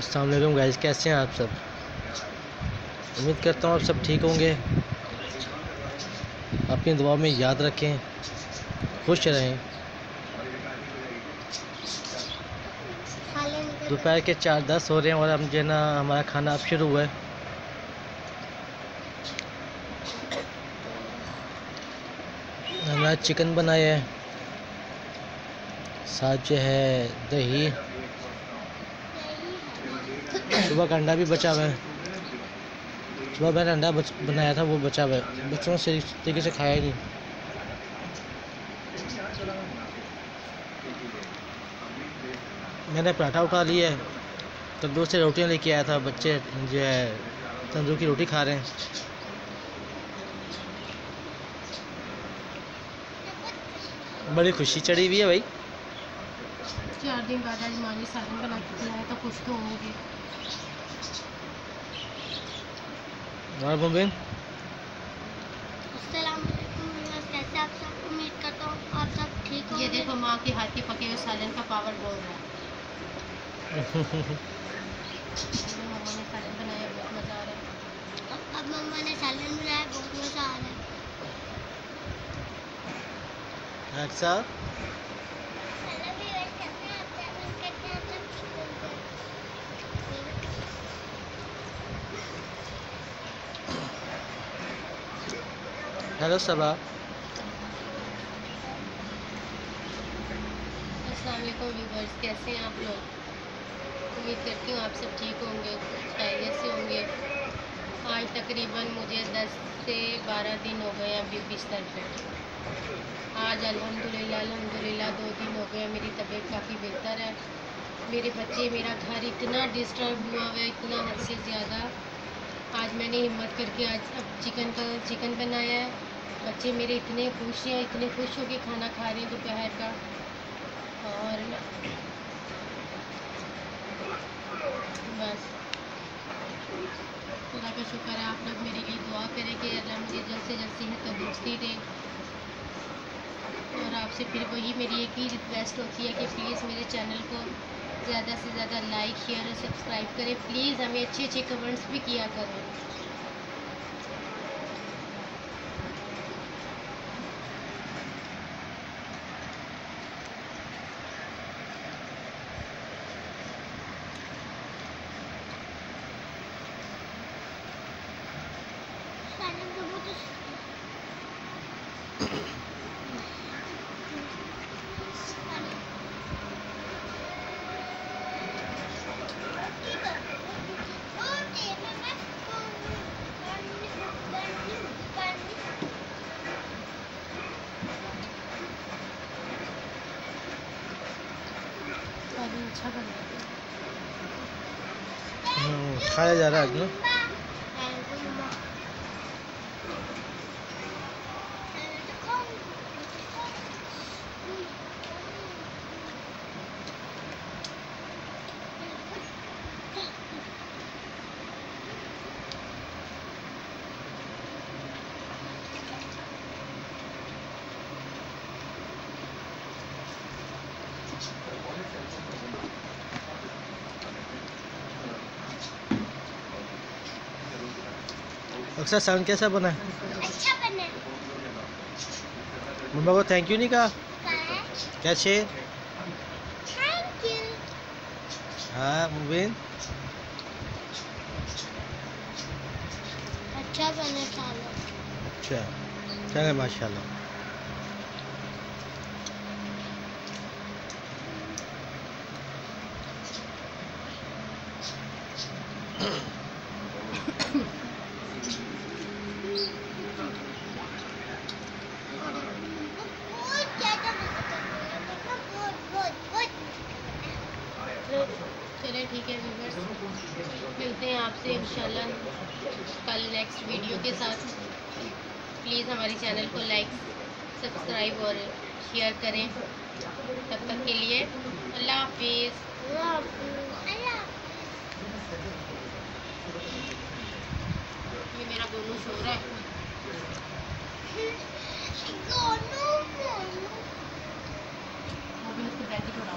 अस्सलाम वालेकुम गाइस, कैसे हैं आप सब। उम्मीद करता हूँ आप सब ठीक होंगे। अपनी दुआ में याद रखें, खुश रहें। दोपहर के 4:10 हो रहे हैं और हम जो है ना हमारा खाना अब शुरू हुआ है। हमारा चिकन बनाया है, साथ जो है दही, सुबह का अंडा भी बचा हुआ है। सुबह मैंने अंडा बनाया था, वो बचा हुआ है, बच्चों ने सही तरीके से खाया ही नहीं। मैंने पराठा उठा लिया है, तंदूर से रोटियां लेके आया था। बच्चे जो है तंदूर की रोटी खा रहे हैं। बड़ी खुशी चढ़ी हुई है भाई। 4 दिन बाद आज माँ ने सालन बना के खिलाया तो खुश तो होंगे। और मुबिन, अस्सलाम वालेकुम, कैसे आप सब। उम्मीद करता हूँ आप सब ठीक हो। ये देखो माँ के हाथ के पके हुए सालन का पावर बोल रहा है। मम्मा ने सालन बनाया, बहुत मज़ा आ रहा है। अब मम्मा ने सालन बनाया, बहुत मज़ा आ रहा है। अच्छा हेलो सबा। अस्सलाम वालेकुम व्यूवर्स, कैसे हैं आप लोग। उम्मीद करती हूँ आप सब ठीक होंगे, खैरियत से होंगे। आज तकरीबन मुझे 10 से 12 दिन हो गए अभी बिस्तर पे। आज अल्हम्दुलिल्लाह 2 दिन हो गए मेरी तबीयत काफ़ी बेहतर है। मेरे बच्चे, मेरा घर इतना डिस्टर्ब हुआ हुआ है, इतना हद से ज़्यादा। आज मैंने हिम्मत करके आज अब चिकन बनाया है। बच्चे मेरे इतने खुश हैं, इतने खुश होकर खाना खा रहे हैं दोपहर का। और बस खुदा का शुक्र है। आप लोग मेरे लिए दुआ करें कि अल्लाह मुझे जल्द से जल्द सेहत तंदुरुस्ती दे। और आपसे फिर वही मेरी एक ही रिक्वेस्ट होती है कि प्लीज़ मेरे चैनल को ज़्यादा से ज़्यादा लाइक, शेयर और सब्सक्राइब करें। प्लीज़ हमें अच्छे अच्छे कमेंट्स भी किया करें। सालन तो बहुत अच्छा बन गया। खाया जा रहा है आज ना। अक्सर साउंड कैसा बना है? अच्छा बना है। मम्मा को थैंक यू नहीं कहा? कैसे? Thank you. हाँ मुबिन, अच्छा बना सालन। अच्छा चले माशाल्लाह। बहुत ज़्यादा मज़ा करने लगा, बहुत। चलिए ठीक है व्यूवर्स, मिलते हैं आपसे इंशाल्लाह कल नेक्स्ट वीडियो के साथ। प्लीज़ हमारे चैनल को लाइक, सब्सक्राइब और शेयर करें। तब तक के लिए अल्लाह हाफिज़। ये मेरा गोनू सो रहा है। गोनू वो भी उसको बैठी थोड़ा